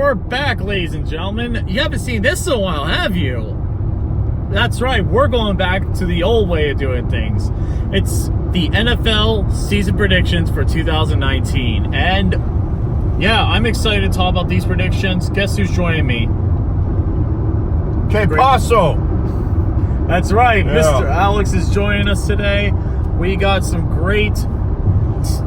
we're back, ladies and gentlemen. You haven't seen this in a while, have you? That's right, we're going back to the old way of doing things. It's the NFL season predictions for 2019. And yeah, I'm excited to talk about these predictions. Guess who's joining me? Que paso? That's right, Yeah. Mr. Alex is joining us today. We got some great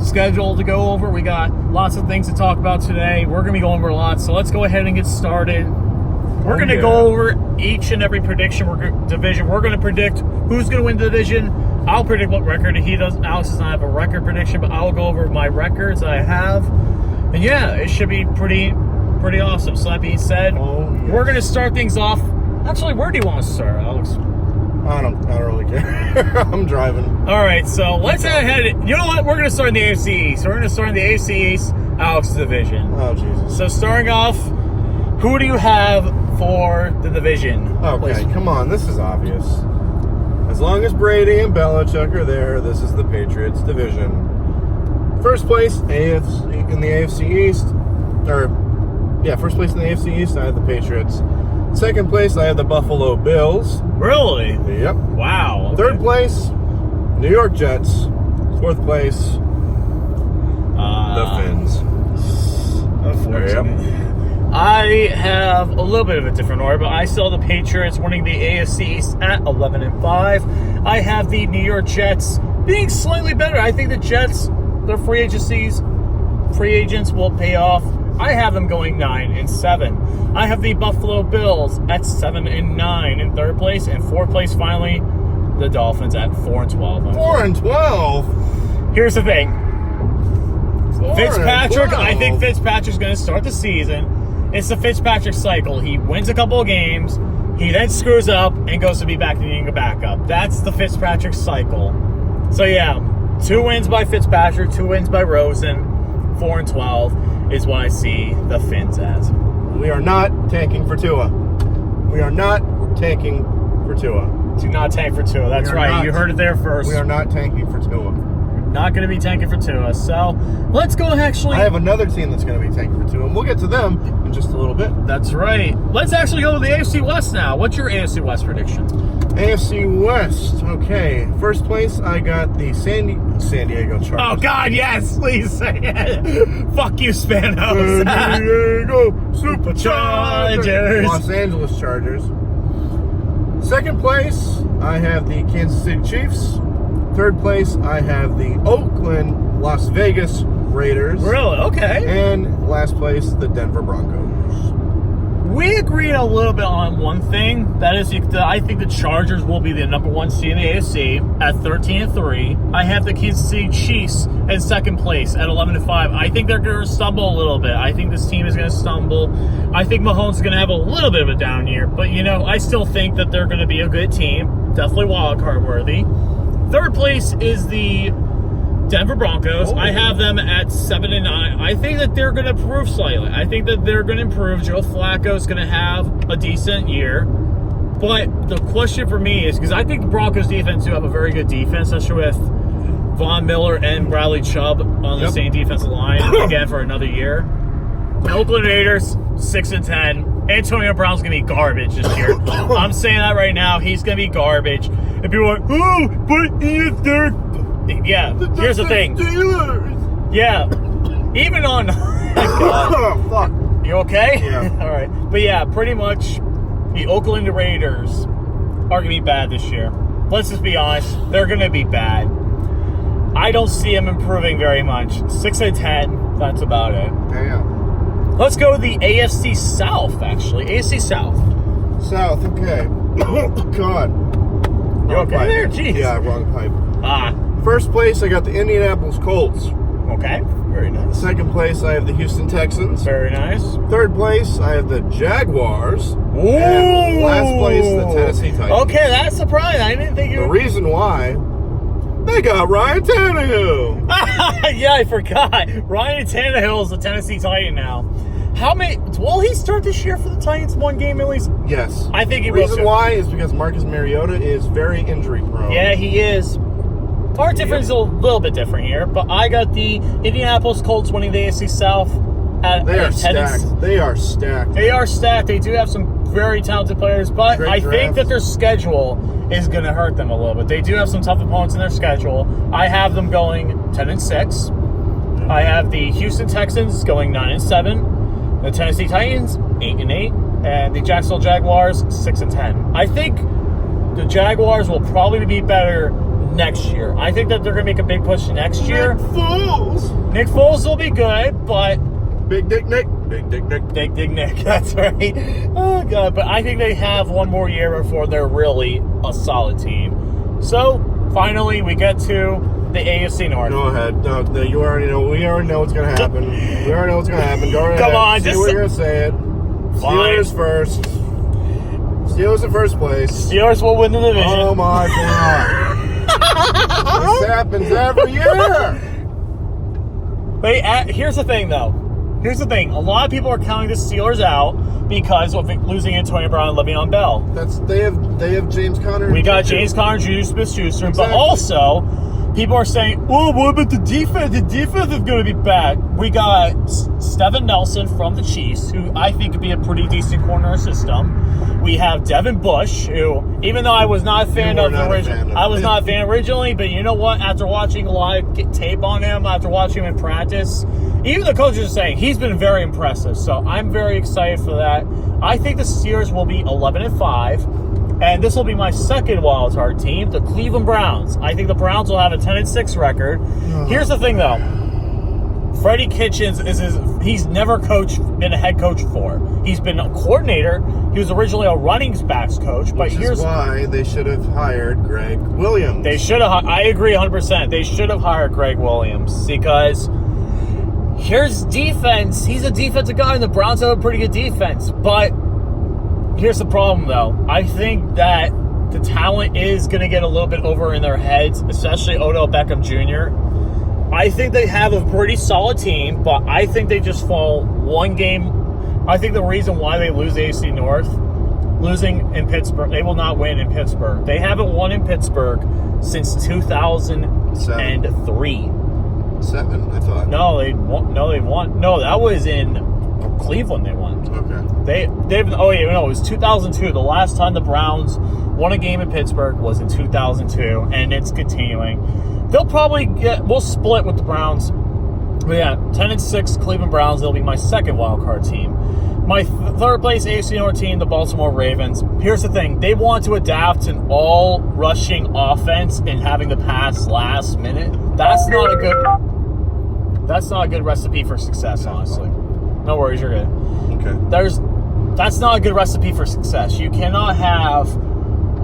schedule to go over. We got lots of things to talk about today. We're going to be going over a lot, so let's go ahead and get started. We're going to go over each and every prediction division. We're going to predict who's going to win the division. I'll predict what record he does. Alex does not have a record prediction, but I'll go over my records I have. And yeah, it should be pretty awesome. So that being said, we're going to start things off. Actually, where do you want to start, Alex? I don't really care. I'm driving. All right, so let's head ahead. You know what? We're going to start in the AFC East. We're going to start in the AFC East, Alex's division. Oh, Jesus. So starting off, who do you have for the division? Okay, come on. This is obvious. As long as Brady and Belichick are there, this is the Patriots division. First place in the AFC East. First place in the AFC East, I have the Patriots. Second place, I have the Buffalo Bills. Really? Yep. Wow. Okay. Third place, New York Jets. Fourth place, the Fins. Unfortunately. I have a little bit of a different order, but I still have the Patriots winning the AFC East at 11-5. I have the New York Jets being slightly better. I think the Jets, their free agents will pay off. I have them going 9-7. I have the Buffalo Bills at 7-9 in third place, and fourth place finally, the Dolphins at 4-12. 4-12. Here's the thing. 4-12. Fitzpatrick, I think Fitzpatrick's going to start the season. It's the Fitzpatrick cycle. He wins a couple of games, he then screws up and goes to be back to being a backup. That's the Fitzpatrick cycle. So yeah, 2 wins by Fitzpatrick, 2 wins by Rosen, 4-12 is what I see the Fins as. We are not tanking for Tua. We are not tanking for Tua. Do not tank for Tua. That's right. You heard it there first. We are not tanking for Tua. Not going to be tanking for Tua. So let's go actually. I have another team that's going to be tanking for Tua, and we'll get to them in just a little bit. That's right. Let's actually go to the AFC West now. What's your AFC West prediction? AFC West. Okay. First place, I got the San Diego Chargers. Oh, God, yes. Please say it. Fuck you, Spanos. San Diego Superchargers. Los Angeles Chargers. Second place, I have the Kansas City Chiefs. Third place, I have the Oakland Las Vegas Raiders. Really? Okay. And last place, the Denver Broncos. We agreed a little bit on one thing. That is, I think the Chargers will be the number 1 seed in the AFC at 13-3. I have the Kansas City Chiefs in second place at 11-5. I think they're going to stumble a little bit. I think this team is going to stumble. I think Mahomes is going to have a little bit of a down year. But, I still think that they're going to be a good team. Definitely wild card worthy. Third place is the Denver Broncos. I have them at 7-9. I think that they're going to improve slightly. I think that they're going to improve. Joe Flacco is going to have a decent year. But the question for me is, because I think the Broncos defense do have a very good defense, especially with Von Miller and Bradley Chubb on the same defensive line again for another year. The Oakland Raiders, 6-10. Antonio Brown's going to be garbage this year. I'm saying that right now. He's going to be garbage. And people are like, oh, but he's there. Yeah, here's the thing. Yeah, even on... Oh, fuck. You okay? Yeah. All right. But yeah, pretty much the Oakland Raiders are going to be bad this year. Let's just be honest. They're going to be bad. I don't see them improving very much. 6-10, that's about it. Damn. Let's go to the AFC South, actually. AFC South. South, okay. Oh, God. You okay there? Jeez. Yeah, wrong pipe. First place, I got the Indianapolis Colts. Okay, very nice. Second place, I have the Houston Texans. Very nice. Third place, I have the Jaguars. Ooh. And last place, the Tennessee Titans. Okay, that's surprising. I didn't think you The reason why, they got Ryan Tannehill. Yeah, I forgot. Ryan Tannehill is the Tennessee Titan now. Will he start this year for the Titans 1 game at least? Yes. I think he will. The reason why is because Marcus Mariota is very injury prone. Yeah, he is. Our difference is a little bit different here, but I got the Indianapolis Colts winning the AFC South. They are attendance. stacked. They are stacked. They are stacked. They do have some very talented players, but Great I think draft. that their schedule is going to hurt them a little bit. They do have some tough opponents in their schedule. I have them going 10-6. I have the Houston Texans going 9-7, the Tennessee Titans 8-8, and the Jacksonville Jaguars 6-10. I think the Jaguars will probably be better next year. I think that they're going to make a big push next year. Nick Foles. Nick Foles will be good, but Big Dick Nick. Big Dick Nick. Dig Nick, that's right. Oh, God. But I think they have one more year before they're really a solid team. So, finally, we get to the AFC North. Go ahead. No, you already know. We already know what's going to happen. We already know what's going to happen. Go ahead. Come on, Say just what you're going to say it. Steelers first. Steelers in first place. Steelers will win the division. Oh, my God. This happens every year. But here's the thing, though. Here's the thing. A lot of people are counting the Steelers out because of losing Antonio Brown and Le'Veon Bell. They have James Conner. We got James Conner, Juju Smith-Schuster, Exactly. but also people are saying, "Oh, what about the defense? The defense is going to be bad." We got Steven Nelson from the Chiefs, who I think could be a pretty decent corner of system. We have Devin Bush, who, even though I was not a fan of the original, I was not a fan originally, but you know what? After watching a lot of tape on him, after watching him in practice, even the coaches are saying he's been very impressive. So I'm very excited for that. I think the Steelers will be 11-5. And this will be my second wild card team, the Cleveland Browns. I think the Browns will have a 10-6 record. Here's the thing, though. Freddie Kitchens he's never been a head coach before. He's been a coordinator. He was originally a running backs coach, but Here's why they should have hired Greg Williams. They should have. I agree 100%. They should have hired Greg Williams because here's defense. He's a defensive guy, and the Browns have a pretty good defense. But here's the problem, though. I think that the talent is going to get a little bit over in their heads, especially Odell Beckham Jr. I think they have a pretty solid team, but I think they just fall one game. I think the reason why they lose the AFC North, losing in Pittsburgh, they will not win in Pittsburgh. They haven't won in Pittsburgh since 2003. 7, I thought. No, they won. No, that was in Cleveland. They won. Okay. It was 2002. The last time the Browns won a game in Pittsburgh was in 2002, and it's continuing. We'll split with the Browns. But yeah, 10-6 Cleveland Browns. They'll be my second wild card team. My third place AFC North team, the Baltimore Ravens. Here's the thing. They want to adapt to an all rushing offense and having the pass last minute. That's not a good recipe for success, honestly. No worries, you're good. Okay. That's not a good recipe for success. You cannot have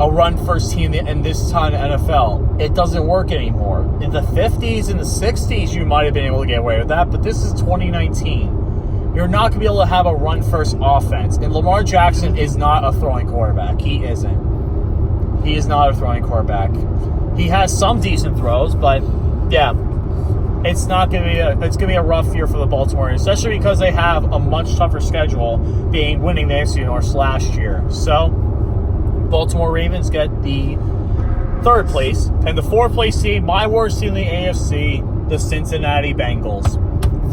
a run-first team in this time of NFL. It doesn't work anymore. In the 50s and the 60s, you might have been able to get away with that, but this is 2019. You're not going to be able to have a run-first offense. And Lamar Jackson is not a throwing quarterback. He isn't. He is not a throwing quarterback. He has some decent throws, but yeah. It's going to be a rough year for the Baltimore, especially because they have a much tougher schedule, winning the AFC North last year. So, Baltimore Ravens get the third place, and the fourth place team, my worst team in the AFC, the Cincinnati Bengals.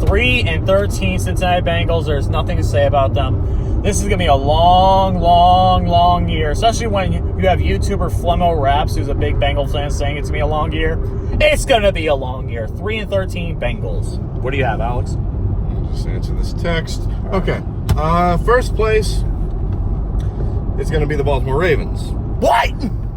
3-13 Cincinnati Bengals. There's nothing to say about them. This is going to be a long, long, long year, especially when you have YouTuber Flemo Raps, who's a big Bengals fan, saying it's going to be a long year. It's going to be a long year. 3-13 Bengals. What do you have, Alex? I'll just answer this text. Okay. First place is going to be the Baltimore Ravens. What?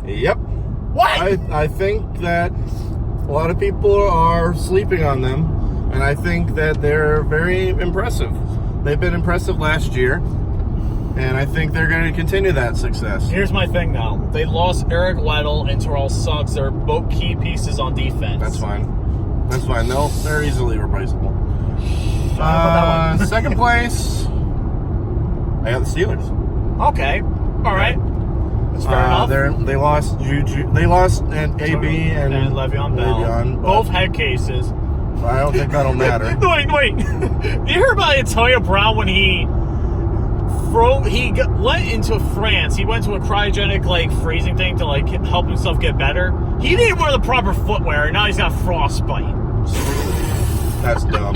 Yep. What? I think that a lot of people are sleeping on them, and I think that they're very impressive. They've been impressive last year, and I think they're going to continue that success. Here's my thing now. They lost Eric Weddle and Terrell Suggs. They're both key pieces on defense. That's fine. They're easily replaceable. Second place, I got the Steelers. Okay. All right. That's fair enough. They lost Juju. They lost AB and Le'Veon Bell. Both head cases. I don't think that'll matter. Wait. You heard about Antonio Brown when he went into France. He went to a cryogenic freezing thing to help himself get better. He didn't wear the proper footwear, and now he's got frostbite. That's dumb.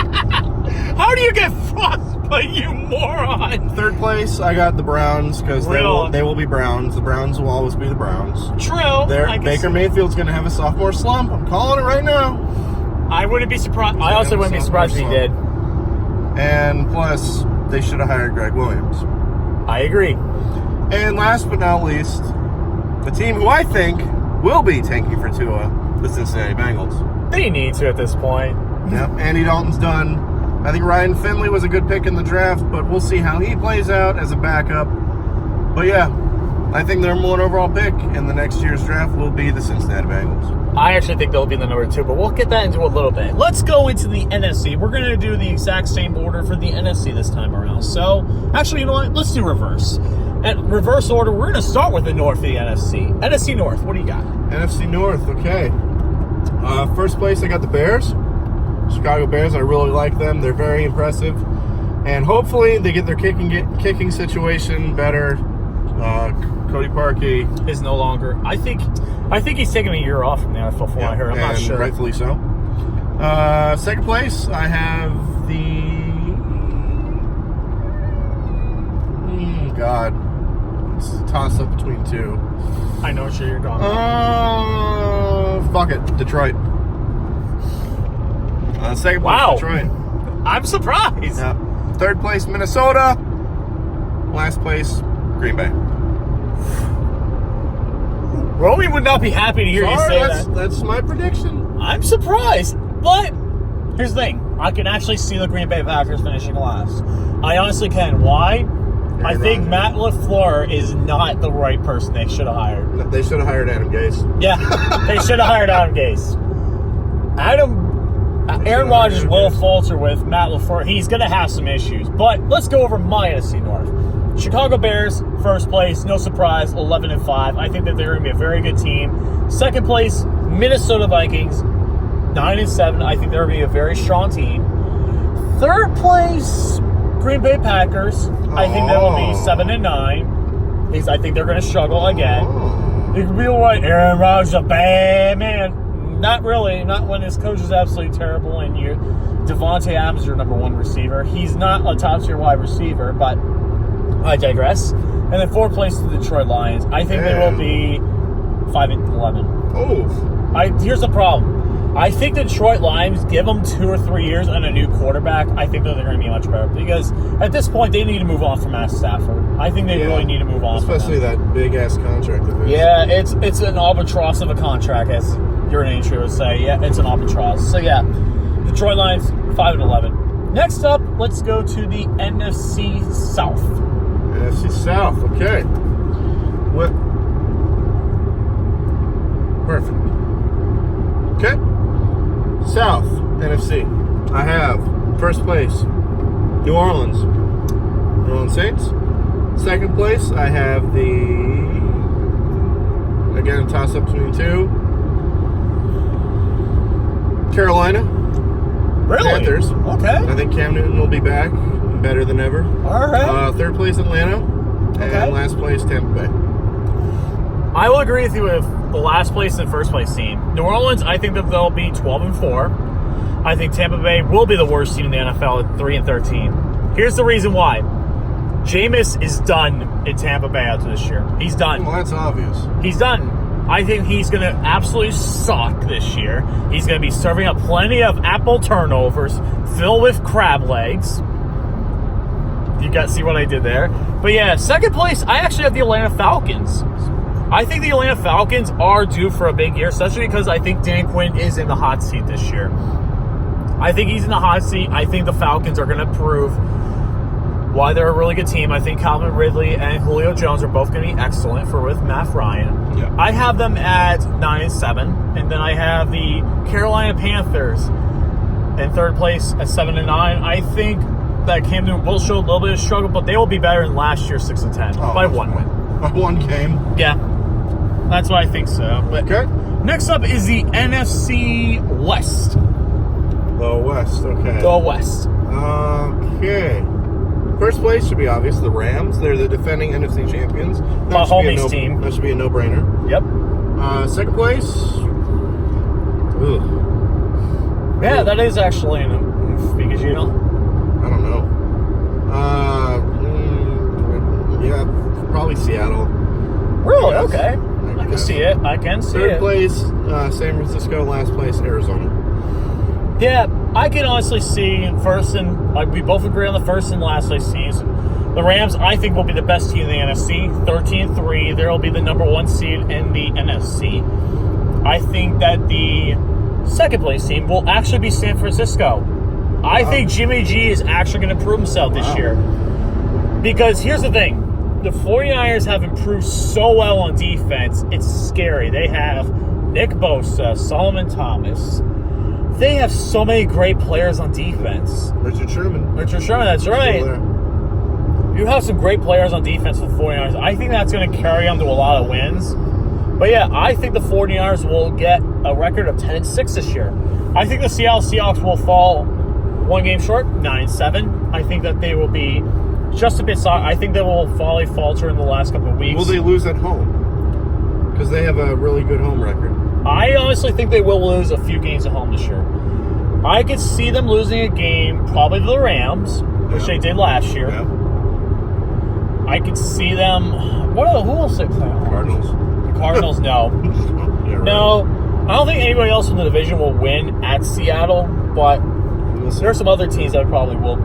How do you get frostbite, you moron? Third place, I got the Browns because they Really? will be Browns. The Browns will always be the Browns. True. I can Baker see- Mayfield's going to have a sophomore slump. I'm calling it right now. I wouldn't be surprised. I also wouldn't be surprised if he did. And plus, they should have hired Greg Williams. I agree. And last but not least, the team who I think will be tanking for Tua, the Cincinnati Bengals. They need to at this point. Yep, Andy Dalton's done. I think Ryan Finley was a good pick in the draft, but we'll see how he plays out as a backup. But yeah, I think their number one overall pick in the next year's draft will be the Cincinnati Bengals. I actually think they'll be the number 2, but we'll get that into a little bit. Let's go into the NFC. We're going to do the exact same order for the NFC this time around. So, actually, you know what? Let's do reverse. At reverse order, we're going to start with the North of the NFC. NFC North, what do you got? NFC North, okay. First place, I got the Bears. Chicago Bears, I really like them. They're very impressive. And hopefully they get their kicking situation better. Cody Parkey Is no longer. I think he's taking a year off from the NFL from what I heard. I'm not and sure. rightfully so. Second place, I have the... God. It's a toss-up between two. I know what you're going. Fuck it. Detroit. Second place, Wow. Detroit. I'm surprised. Yeah. Third place, Minnesota. Last place, Green Bay. Romy would not be happy to hear you say that. That's my prediction. I'm surprised, but here's the thing. I can actually see the Green Bay Packers finishing last. I honestly can. Why? I think Rodgers. Matt LaFleur is not the right person they should have hired. They should have hired Adam Gase. Yeah, they should have hired Adam Gase. Aaron Rodgers will falter with Matt LaFleur. He's going to have some issues. But let's go over my NFC North. Chicago Bears, first place, no surprise, 11-5. I think that they're going to be a very good team. Second place, Minnesota Vikings, 9-7. I think they're going to be a very strong team. Third place, Green Bay Packers. I think they will be 7-9. I think they're going to struggle again. You can be like, Aaron Rodgers is a bad man. Not really. Not when his coach is absolutely terrible and Devontae Adams is your number one receiver. He's not a top-tier wide receiver, but I digress. And then fourth place to the Detroit Lions. I think they will be 5-11. Oh. Here's the problem. I think the Detroit Lions, give them 2 or 3 years and a new quarterback, I think that they're going to be much better. Because at this point, they need to move on from Matt Stafford. I think they really need to move on Especially from that big-ass contract of his. Yeah, it's an albatross of a contract, as your nature would say. Yeah, it's an albatross. So, yeah, Detroit Lions, 5-11. Next up, let's go to the NFC South. NFC South, okay. What? Perfect. Okay. South, NFC. I have first place, New Orleans Saints. Second place, I have again, a toss-up between two, Carolina Really? Panthers. Okay. I think Cam Newton will be back, better than ever. All right. Third place, Atlanta. Okay. And last place, Tampa Bay. I will agree with you with the last place and first place team. New Orleans, I think that they'll be 12-4. I think Tampa Bay will be the worst team in the NFL at 3-13. Here's the reason why. Jameis is done in Tampa Bay after this year. He's done. Well, that's obvious. He's done. I think he's going to absolutely suck this year. He's going to be serving up plenty of apple turnovers filled with crab legs. You got to see what I did there. But yeah, second place, I actually have the Atlanta Falcons. I think the Atlanta Falcons are due for a big year, especially because I think Dan Quinn is in the hot seat this year. I think he's in the hot seat. I think the Falcons are going to prove why they're a really good team. I think Calvin Ridley and Julio Jones are both going to be excellent with Matt Ryan. Yeah. I have them at 9-7, and then I have the Carolina Panthers in third place at 7-9. I think that Cam Newton will show a little bit of struggle, but they will be better than last year 6-10 by one win. By one game. Yeah, that's what I think so. But Okay. next up is the NFC West. The West, okay. The West. Okay. First place should be obvious, the Rams. They're the defending NFC champions. My homie's team. That should be a no-brainer. Yep. Second place. Ooh. Yeah, that is actually because I can see Third it. place, San Francisco. Last place, Arizona. Yeah, I can honestly see first and like we both agree on the first and last place teams. The Rams, I think, will be the best team in the NFC. 13-3, they'll be the number 1 seed in the NFC. I think that the second place team will actually be San Francisco. I think Jimmy G is actually going to prove himself this year. Because here's the thing. The 49ers have improved so well on defense, it's scary. They have Nick Bosa, Solomon Thomas. They have so many great players on defense. Richard Sherman. That's right. You have some great players on defense for the 49ers. I think that's going to carry them to a lot of wins. But yeah, I think the 49ers will get a record of 10-6 this year. I think the Seattle Seahawks will fall 1 game short, 9-7. I think that they will be just a bit soft. I think they will falter in the last couple of weeks. Will they lose at home? Because they have a really good home record. I honestly think they will lose a few games at home this year. I could see them losing a game, probably to the Rams, which they did last year. Yeah. I could see them. Who else they play? Cardinals. The Cardinals, no. Yeah, right. No, I don't think anybody else in the division will win at Seattle, but there are some other teams that probably will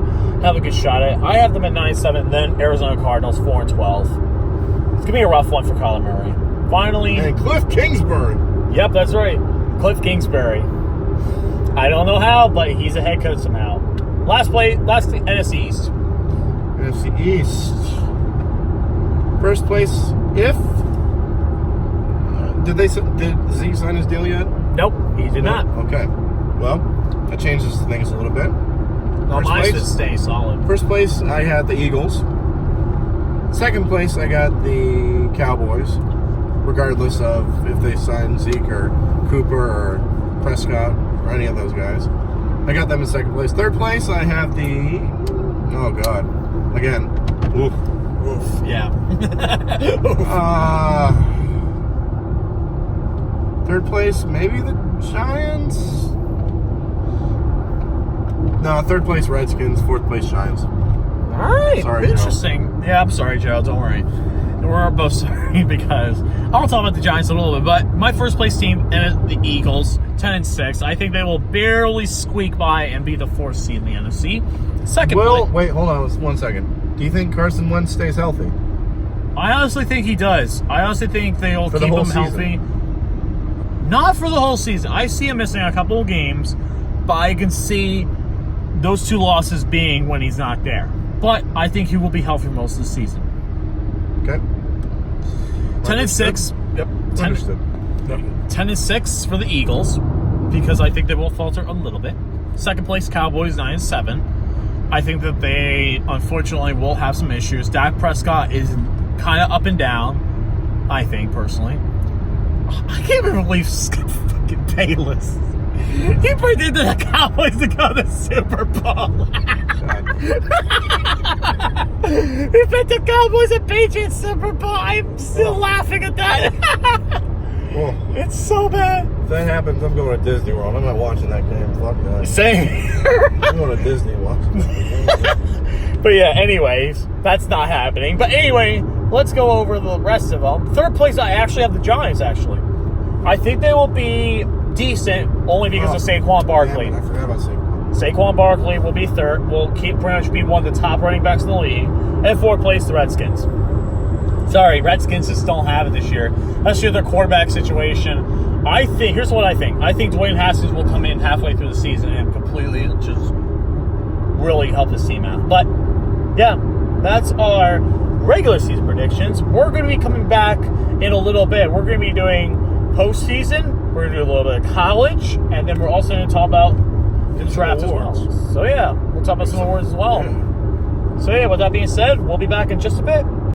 have a good shot at it. I have them at 9-7, then Arizona Cardinals 4-12. It's going to be a rough one for Kyler Murray. Finally. And Cliff Kingsbury. Yep, that's right. Cliff Kingsbury. I don't know how, but he's a head coach somehow. Last NFC East. NFC East. First place, if... Did Zeke sign his deal yet? Nope, he did not. Okay. Well, that changes things a little bit. No, mine should stay solid. First place, I had the Eagles. Second place, I got the Cowboys. Regardless of if they sign Zeke or Cooper or Prescott or any of those guys. I got them in second place. Third place, I have the... Oh, God. Again. Oof. Oof, yeah. Third place, maybe the Giants? No, third place, Redskins. Fourth place, Giants. All right. Sorry, interesting. Joe. Yeah, I'm sorry, Joe. Don't worry. We're both sorry because I'll talk about the Giants a little bit. But my first place team, the Eagles, 10-6. I think they will barely squeak by and be the 4th seed in the NFC. Second place. Wait, hold on 1 second. Do you think Carson Wentz stays healthy? I honestly think he does. I honestly think they'll keep him healthy. Not for the whole season. I see him missing a couple of games, but I can see those 2 losses being when he's not there. But I think he will be healthy most of the season. Okay. 10-6. Yep. Understood. 10-6 for the Eagles because I think they will falter a little bit. Second place, Cowboys 9-7. I think that they unfortunately will have some issues. Dak Prescott is kind of up and down. I think personally. I can't even believe Skip fucking Bayless. He predicted the Cowboys to go to the Super Bowl. He picked the Cowboys and Patriots Super Bowl. I'm still laughing at that. Well, it's so bad. if that happens, I'm going to Disney World. I'm not watching that game. Fuck that. Same. I'm going to Disney watching that game. But yeah, anyways, that's not happening. But anyway, let's go over the rest of them. Third place, I actually have the Giants, actually. I think they will be decent only because of Saquon Barkley. Damn it, I forgot about Saquon. Saquon Barkley will be third. Will keep pretty much be one of the top running backs in the league. And fourth place, the Redskins. Sorry, Redskins just don't have it this year. That's just their quarterback situation. I think, here's what I think. I think Dwayne Haskins will come in halfway through the season and completely just really help this team out. But, yeah, that's our regular season predictions. We're going to be coming back in a little bit. We're going to be doing postseason. We're going to do a little bit of college. And then we're also going to talk about the draft as well. So, yeah, we'll talk about some awards as well. Yeah. So, yeah, with that being said, we'll be back in just a bit.